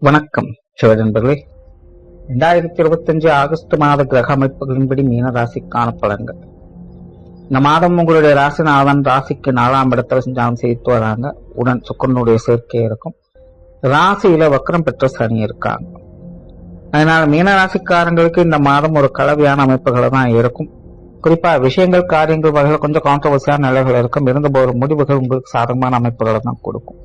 வணக்கம் சிவநண்பர்களே. 2025 ஆகஸ்ட் மாத கிரக அமைப்புகளின்படி மீன ராசிக்கான பலன்கள். இந்த மாதம் உங்களுடைய ராசிநாதன் ராசிக்கு 4ஆம் இடத்துல சஞ்சாரம் செய்து வராங்க. உடன் சுக்கிரனுடைய சேர்க்கை இருக்கும். ராசியில வக்ரம் பெற்ற சனி இருக்காங்க. அதனால மீன ராசிக்காரங்களுக்கு இந்த மாதம் ஒரு கலவையான அமைப்புகளை தான் இருக்கும். குறிப்பா விஷயங்கள் காரியங்கள் வகையில் கொஞ்சம் கான்ட்ரவர்சியான நிலைகள் இருக்கும். இருந்த ஒரு முடிவுகள் உங்களுக்கு சாதகமான அமைப்புகளை தான் கொடுக்கும்.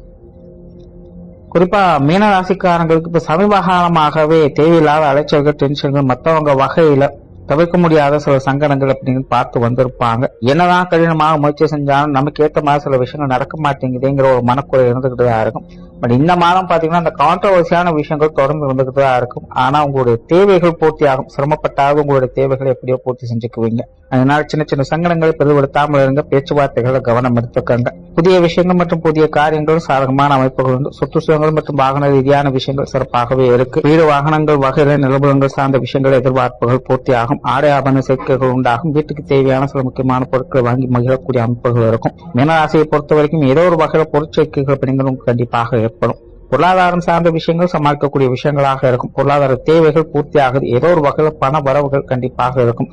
குறிப்பா மீன ராசிக்காரங்களுக்கு இப்ப சமீப காலமாகவே தேவையில்லாத அலைச்சல்கள், டென்ஷன்கள், மற்றவங்க வகையில தவிர்க்க முடியாத சில சங்கடங்கள் அப்படின்னு பார்த்து வந்திருப்பாங்க. என்னதான் கடினமாக முயற்சி செஞ்சாலும் நமக்கு ஏற்ற மாதிரி சில விஷயங்கள் நடக்க மாட்டேங்குதுங்கிற ஒரு மனக்குறை இருந்துகிட்டு தான் இருக்கும். பட் இந்த மாதம் பாத்தீங்கன்னா அந்த கான்ட்ரவர்சியான விஷயங்கள் தொடர்ந்து இருந்துகிட்டு தான் இருக்கும். ஆனா உங்களுடைய தேவைகள் பூர்த்தி ஆகும். சிரமப்பட்டாவது உங்களுடைய தேவைகளை எப்படியோ பூர்த்தி செஞ்சுக்குவீங்க. அதனால சின்ன சின்ன சங்கடங்களை பெரிதுபடுத்தாமல் இருங்க. பேச்சுவார்த்தைகளை கவனம் எடுத்துக்கங்க. புதிய விஷயங்கள் மற்றும் புதிய காரியங்கள் சாதகமான அமைப்புகள் உண்டு. சொத்து சுகங்கள் மற்றும் வாகன ரீதியான விஷயங்கள் சிறப்பாகவே இருக்கு. வீடு வாகனங்கள் வகையில நிலபுலங்கள் சார்ந்த விஷயங்கள் எதிர்பார்ப்புகள் பூர்த்தி ஆகும். ஆடை ஆபரண சேர்க்கைகள் உண்டாகும். வீட்டுக்கு தேவையான சில முக்கியமான பொருட்களை வாங்கி மகிழக்கூடிய அமைப்புகள் இருக்கும். மீனராசியை பொறுத்த வரைக்கும் ஏதோ ஒரு வகையில பொருட்சேர்க்கைகள் பணிகளும் கண்டிப்பாக ஏற்படும். பொருளாதாரம் சார்ந்த விஷயங்கள் சமாளிக்கக்கூடிய விஷயங்களாக இருக்கும். பொருளாதார தேவைகள் பூர்த்தி ஆகுது. ஏதோ ஒரு வகையில பண வரவுகள் கண்டிப்பாக இருக்கும்.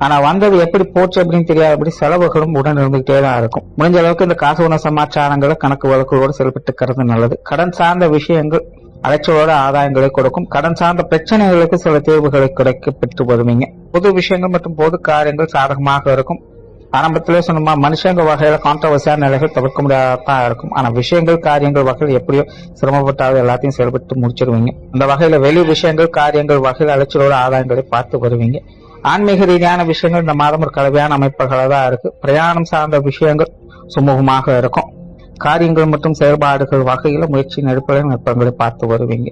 ஆனா வந்தது எப்படி போச்சு அப்படின்னு தெரியாதபடி செலவுகளும் உடன் இருந்துகிட்டே தான் இருக்கும். முடிஞ்ச அளவுக்கு இந்த காசு உணவு சமாச்சாரங்களை கணக்கு வழக்குகளோடு செயல்பட்டுக்கிறது நல்லது. கடன் சார்ந்த விஷயங்கள் அலைச்சலோட ஆதாயங்களை கொடுக்கும். கடன் சார்ந்த பிரச்சனைகளுக்கு சில தேர்வுகளை கிடைக்க பெற்று வருவீங்க. பொது விஷயங்கள் மற்றும் பொது காரியங்கள் சாதகமாக இருக்கும். ஆரம்பத்திலே சொன்னோமா, மனுஷங்க வகையில கான்ட்ரவர்சியான நிலைகள் தவிர்க்க முடியாதான் இருக்கும். ஆனா விஷயங்கள் காரியங்கள் வகையில் எப்படியோ சிரமப்பட்டாவது எல்லாத்தையும் செயல்பட்டு முடிச்சிருவீங்க. அந்த வகையில வெளி விஷயங்கள் காரியங்கள் வகையில் அலைச்சலோட ஆதாயங்களை பார்த்து வருவீங்க. ஆன்மீக ரீதியான விஷயங்கள் இந்த மாதம் ஒரு கலவையான அமைப்புகளாக தான் இருக்கு. பிரயாணம் சார்ந்த விஷயங்கள் சுமூகமாக இருக்கும். காரியங்கள் மற்றும் செயல்பாடுகள் வகையில முயற்சியின் அடிப்படையில் நுட்பங்களை பார்த்து வருவீங்க.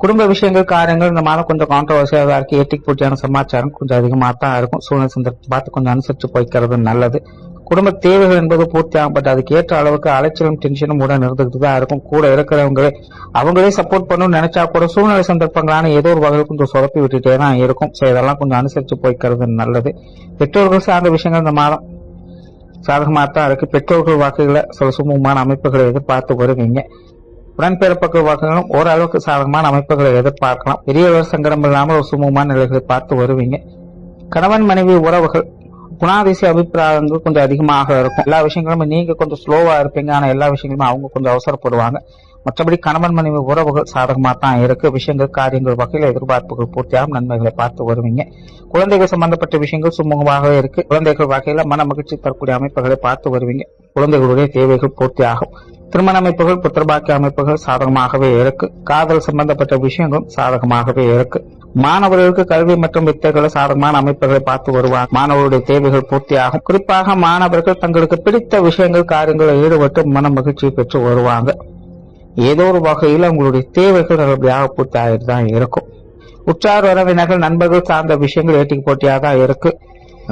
குடும்ப விஷயங்கள் காரியங்கள் இந்த மாதம் கொஞ்சம் கான்ட்ரவர்சியாக தான் இருக்கு. ஏட்டிக்கு போட்டியான சமாச்சாரம் கொஞ்சம் அதிகமாக தான் இருக்கும். சூழ்நிலை சந்தர்ப்பம் பார்த்து கொஞ்சம் அனுசரித்து போய்க்கிறது நல்லது. குடும்ப தேவைகள் என்பது பூர்த்தி ஆகும். பட் அதுக்கு ஏற்ற அளவுக்கு அலைச்சலும் டென்ஷனும் உடன் இருந்துகிட்டு தான் இருக்கும். கூட இருக்கிறவங்களே அவங்களே சப்போர்ட் பண்ணணும்னு நினைச்சா கூட சூழ்நிலை சந்தர்ப்பங்களான ஏதோ ஒரு வகையில் கொஞ்சம் சொதப்பி விட்டுட்டே தான் இருக்கும். ஸோ இதெல்லாம் கொஞ்சம் அனுசரித்து போய்க்கிறது நல்லது. பெற்றோர்கள் சார்ந்த விஷயங்கள் இந்த மாதம் சாதகமாகத்தான் இருக்கு. பெற்றோர்கள் வகையில சில சுமூகமான அமைப்புகளை எதிர்பார்த்து வருவீங்க. உடன்பிறப்புகள் வகைகளும் ஓரளவுக்கு சாதகமான அமைப்புகளை எதிர்பார்க்கலாம். பெரிய சங்கடம் இல்லாமல் ஒரு சுமூகமான நிலைகளை பார்த்து வருவீங்க. கணவன் மனைவி உறவுகள் குணாதிசய அபிப்பிராயங்கள் கொஞ்சம் அதிகமாக இருக்கும். எல்லா விஷயங்களும் நீங்க கொஞ்சம் ஸ்லோவா இருப்பீங்க. ஆனா எல்லா விஷயங்களுமே அவங்க கொஞ்சம் அவசரப்படுவாங்க. மற்றபடி கணவன் மனைவி உறவுகள் சாதகமாக தான் இருக்கு. விஷயங்கள் காரியங்கள் வகையில் எதிர்பார்ப்புகள் பூர்த்தியாகும். நன்மைகளை பார்த்து வருவீங்க. குழந்தைகள் சம்பந்தப்பட்ட விஷயங்கள் சுமூகமாகவே இருக்கு. குழந்தைகள் வகையில மன மகிழ்ச்சி தரக்கூடிய அமைப்புகளை பார்த்து வருவீங்க. குழந்தைகளுடைய தேவைகள் பூர்த்தியாகும். திருமண அமைப்புகள் புத்திரபாக்கிய அமைப்புகள் சாதகமாகவே இருக்கு. காதல் சம்பந்தப்பட்ட விஷயங்களும் சாதகமாகவே இருக்கு. மாணவர்களுக்கு கல்வி மற்றும் வித்தைகளை சாதகமான அமைப்புகளை பார்த்து வருவாங்க. மாணவர்களுடைய தேவைகள் பூர்த்தியாகும். குறிப்பாக மாணவர்கள் தங்களுக்கு பிடித்த விஷயங்கள் காரியங்களில் ஈடுபட்டு மன மகிழ்ச்சியை பெற்று வருவாங்க. ஏதோ ஒரு வகையில் உங்களுடைய தேவைகள் நல்லபடியாக பூர்த்தி ஆகிட்டு தான் இருக்கும். உற்றார் உறவினர்கள் நண்பர்கள் சார்ந்த விஷயங்கள் ஏட்டிக்கு போட்டியாக தான் இருக்கு.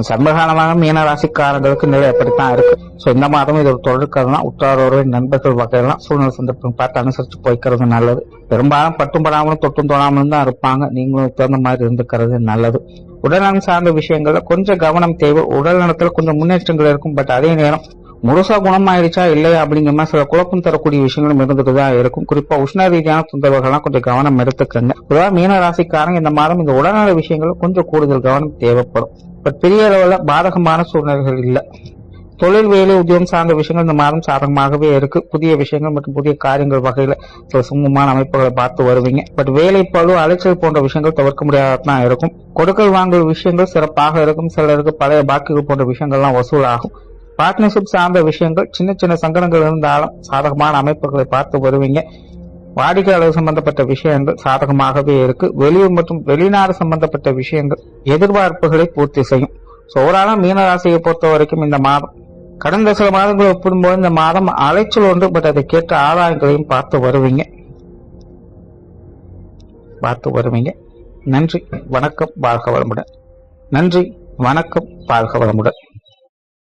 சமகாலமாக மீன ராசிக்காரங்களுக்கு நிலை எப்படித்தான் இருக்கு. சோ இந்த மாதம் இது ஒரு தொடர்கதான். உற்றார் உறவின் நண்பர்கள் வகையெல்லாம் சூழ்நிலை சந்தர்ப்பம் பார்த்து அனுசரிச்சு போய்க்கிறது நல்லது. பெரும்பாலும் பட்டும் படாமலும் தொட்டும் தொடாமலும் தான் இருப்பாங்க. நீங்களும் தகுந்த மாதிரி இருந்துக்கிறது நல்லது. உடல்நலம் சார்ந்த விஷயங்கள்ல கொஞ்சம் கவனம் தேவை. உடல் நலத்துல கொஞ்சம் முன்னேற்றங்கள் இருக்கும். பட் அதே நேரம் முழுசா குணமாயிடுச்சா இல்லையா அப்படிங்கிற மாதிரி சில குழப்பம் தரக்கூடிய விஷயங்களும் இருந்துட்டு தான் இருக்கும். குறிப்பா உஷ்ண ரீதியான தொந்தரவுகள்லாம் கொஞ்சம் கவனம் எடுத்துக்கங்க. பொதுவாக மீன ராசிக்காரங்க இந்த மாதம் இந்த உடல்நல விஷயங்கள் கொஞ்சம் கூடுதல் கவனம் தேவைப்படும். பட் பெரிய அளவுல பாதகமான சூழ்நிலைகள் இல்லை. தொழில் வேலை உத்தியோகம் சார்ந்த விஷயங்கள் இந்த மாதம் சாதகமாகவே இருக்கு. புதிய விஷயங்கள் மற்றும் புதிய காரியங்கள் வகையில சில சுமூகமான அமைப்புகளை பார்த்து வருவீங்க. பட் வேலை பழு அலைச்சல் போன்ற விஷயங்கள் தவிர்க்க முடியாதான் இருக்கும். கொடுக்கல் வாங்கல் விஷயங்கள் சிறப்பாக இருக்கும். சிலருக்கு பழைய பாக்கிகள் போன்ற விஷயங்கள்லாம் வசூலாகும். பார்ட்னர்ஷிப் சார்ந்த விஷயங்கள் சின்ன சின்ன சங்கடங்கள் இருந்தாலும் சாதகமான அமைப்புகளை பார்த்து வருவீங்க. வாடிக்கையாளர் சம்பந்தப்பட்ட விஷயங்கள் சாதகமாகவே இருக்கு. வெளியூர் மற்றும் வெளிநாடு சம்பந்தப்பட்ட விஷயங்கள் எதிர்பார்ப்புகளை பூர்த்தி செய்யும். ஓவராலா மீனராசியை பொறுத்த வரைக்கும் இந்த மாதம் கடந்த சில மாதங்களை ஒப்பிடும்போது இந்த மாதம் அலைச்சல் ஒன்று. பட் அதற்கேற்ற ஆதாயங்களையும் பார்த்து வருவீங்க. நன்றி, வணக்கம், வாழ்க வளமுடன். நன்றி, வணக்கம், வாழ்க வளமுடன்.